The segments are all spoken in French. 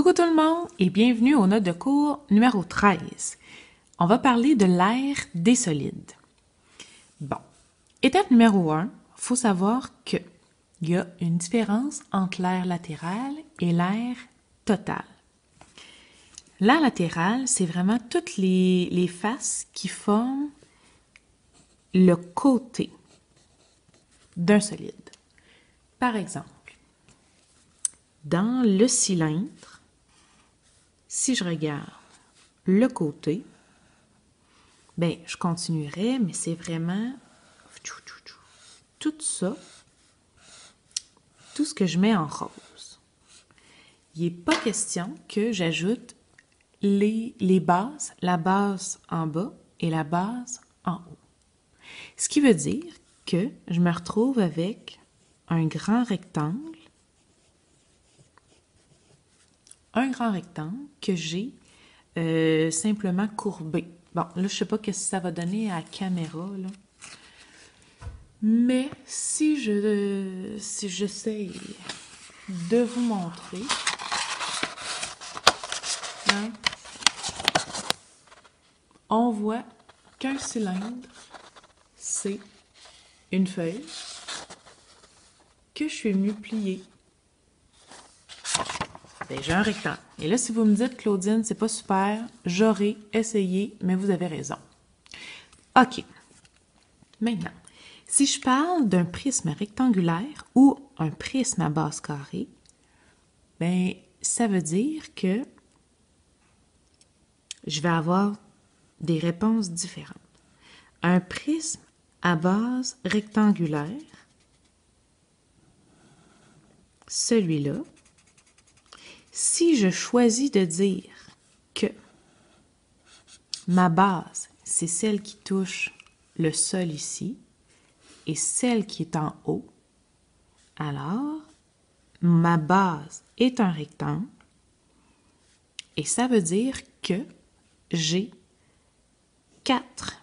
Coucou tout le monde et bienvenue aux notes de cours numéro 13. On va parler de l'air des solides. Bon, étape numéro 1, il faut savoir qu'il y a une différence entre l'air latéral et l'air total. L'air latéral, c'est vraiment toutes les faces qui forment le côté d'un solide. Par exemple, dans le cylindre, si je regarde le côté, ben je continuerai, mais c'est vraiment tout ça, tout ce que je mets en rose. Il n'est pas question que j'ajoute les bases, la base en bas et la base en haut. Ce qui veut dire que je me retrouve avec un grand rectangle que j'ai simplement courbé. Bon, là, je ne sais pas ce que ça va donner à la caméra, là. Mais si j'essaie de vous montrer, hein, on voit qu'un cylindre, c'est une feuille que je suis venue plier. Ben, j'ai un rectangle. Et là, si vous me dites, Claudine, c'est pas super, j'aurais essayé, mais vous avez raison. OK. Maintenant, si je parle d'un prisme rectangulaire ou un prisme à base carrée, ben, ça veut dire que je vais avoir des réponses différentes. Un prisme à base rectangulaire, celui-là, si je choisis de dire que ma base, c'est celle qui touche le sol ici et celle qui est en haut, alors ma base est un rectangle et ça veut dire que j'ai 4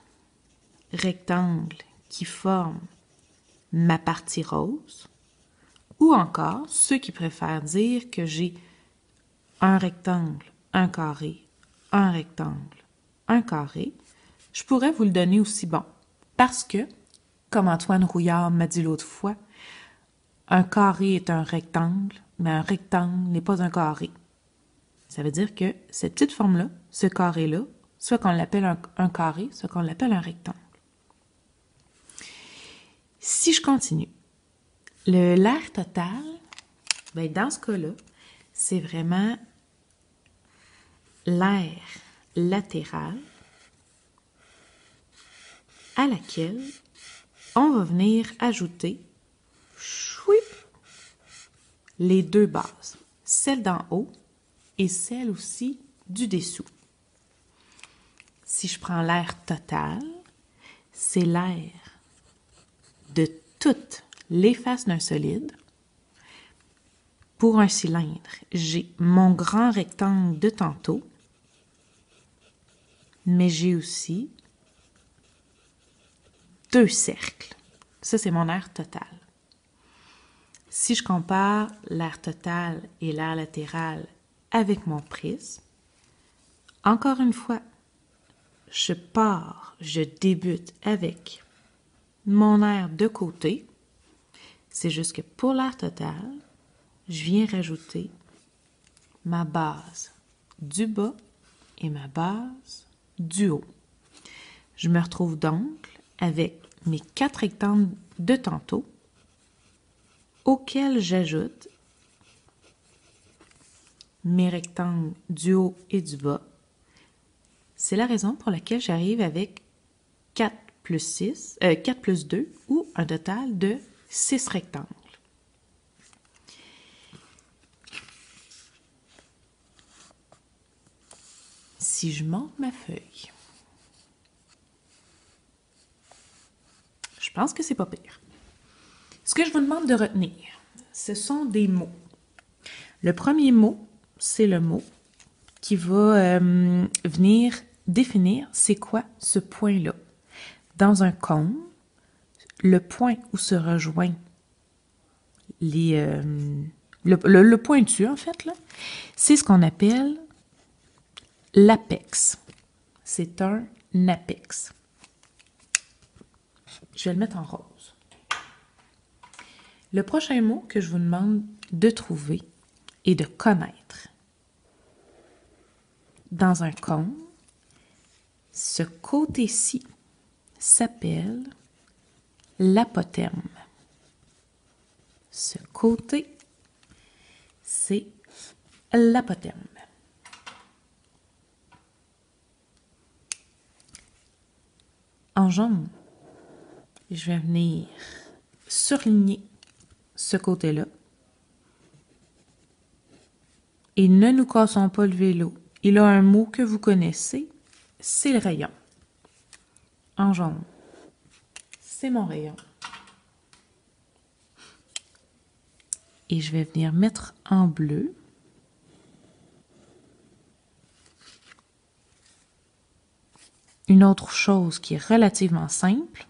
rectangles qui forment ma partie rose, ou encore ceux qui préfèrent dire que j'ai un rectangle, un carré, un rectangle, un carré, je pourrais vous le donner aussi bon. Parce que, comme Antoine Rouillard m'a dit l'autre fois, un carré est un rectangle, mais un rectangle n'est pas un carré. Ça veut dire que cette petite forme-là, ce carré-là, soit qu'on l'appelle un carré, soit qu'on l'appelle un rectangle. Si je continue, l'air total, ben dans ce cas-là, c'est vraiment l'air latéral à laquelle on va venir ajouter les deux bases, celle d'en haut et celle aussi du dessous. Si je prends l'air total, c'est l'air de toutes les faces d'un solide. Pour un cylindre, j'ai mon grand rectangle de tantôt, mais j'ai aussi 2 cercles. Ça, c'est mon air total. Si je compare l'air total et l'air latéral avec mon prisme, encore une fois, je débute avec mon air de côté. C'est juste que pour l'air total, je viens rajouter ma base du bas et ma base du haut. Je me retrouve donc avec mes 4 rectangles de tantôt auxquels j'ajoute mes rectangles du haut et du bas. C'est la raison pour laquelle j'arrive avec 4 plus 2 ou un total de 6 rectangles. Si je monte ma feuille, je pense que c'est pas pire. Ce que je vous demande de retenir, ce sont des mots. Le premier mot, c'est le mot qui va venir définir c'est quoi ce point-là. Dans un cône, le point où se rejoignent le pointu en fait, là, c'est ce qu'on appelle l'apex. C'est un apex. Je vais le mettre en rose. Le prochain mot que je vous demande de trouver et de connaître dans un cône, ce côté-ci s'appelle l'apothème. Ce côté, c'est l'apothème. En jaune, je vais venir surligner ce côté-là. Et ne nous cassons pas le vélo. Il a un mot que vous connaissez, c'est le rayon. En jaune, c'est mon rayon. Et je vais venir mettre en bleu une autre chose qui est relativement simple,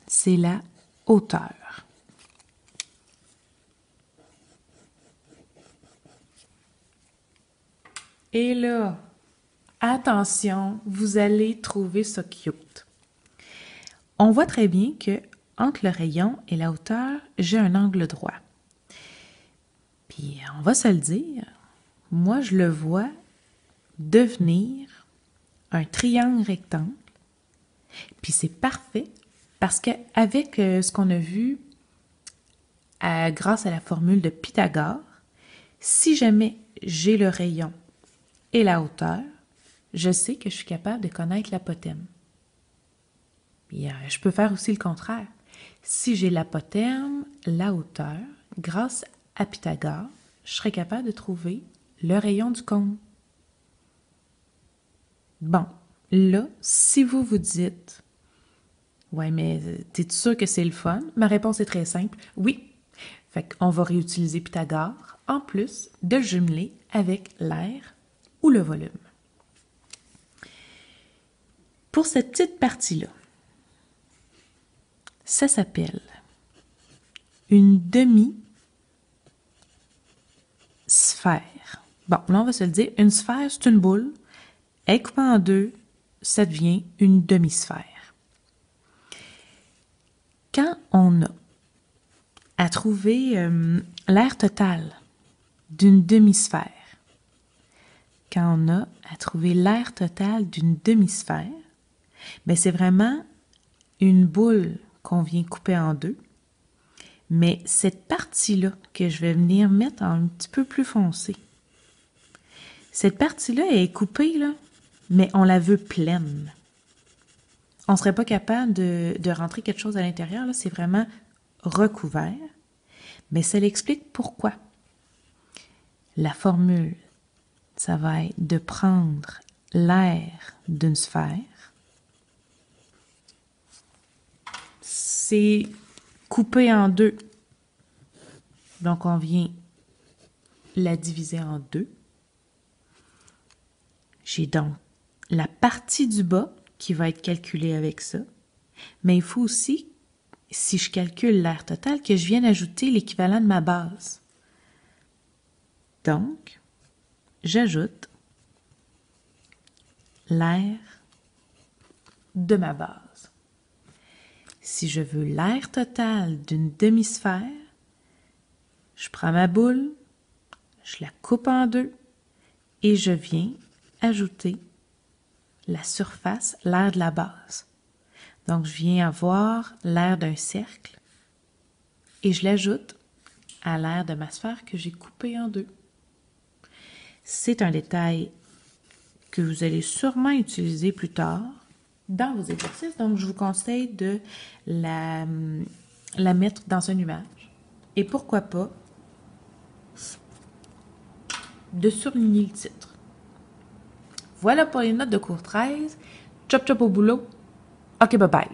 c'est la hauteur. Et là, attention, vous allez trouver ça cute. On voit très bien que entre le rayon et la hauteur, j'ai un angle droit. Puis, on va se le dire, moi, je le vois devenir un triangle rectangle. Puis, c'est parfait parce qu'avec ce qu'on a vu grâce à la formule de Pythagore, si jamais j'ai le rayon et la hauteur, je sais que je suis capable de connaître l'apothème. Puis, je peux faire aussi le contraire. Si j'ai l'apothème, la hauteur, grâce à Pythagore, je serais capable de trouver le rayon du cône. Bon, là, si vous vous dites « Ouais, mais t'es sûr que c'est le fun? » Ma réponse est très simple. Oui. Fait qu'on va réutiliser Pythagore, en plus de le jumeler avec l'air ou le volume. Pour cette petite partie-là, ça s'appelle une demi-sphère. Bon, là, on va se le dire. Une sphère, c'est une boule. Elle est coupée en deux, ça devient une demi-sphère. Quand on a à trouver l'aire totale d'une demi-sphère, quand on a à trouver l'aire totale d'une demi-sphère, bien, c'est vraiment une boule qu'on vient couper en deux. Mais cette partie-là que je vais venir mettre un petit peu plus foncé, cette partie-là est coupée, là, mais on la veut pleine. On ne serait pas capable de rentrer quelque chose à l'intérieur, là, c'est vraiment recouvert. Mais ça l'explique pourquoi. La formule, ça va être de prendre l'aire d'une sphère. C'est coupé en deux. Donc, on vient la diviser en deux. J'ai donc la partie du bas qui va être calculée avec ça. Mais il faut aussi, si je calcule l'aire totale, que je vienne ajouter l'équivalent de ma base. Donc, j'ajoute l'aire de ma base. Si je veux l'aire totale d'une demi-sphère, je prends ma boule, je la coupe en deux et je viens ajouter la surface, l'aire de la base. Donc, je viens avoir l'aire d'un cercle et je l'ajoute à l'aire de ma sphère que j'ai coupée en deux. C'est un détail que vous allez sûrement utiliser plus tard dans vos exercices. Donc, je vous conseille de la mettre dans un nuage. Et pourquoi pas de surligner le titre. Voilà pour les notes de cours 13. Chop chop au boulot. OK, bye bye.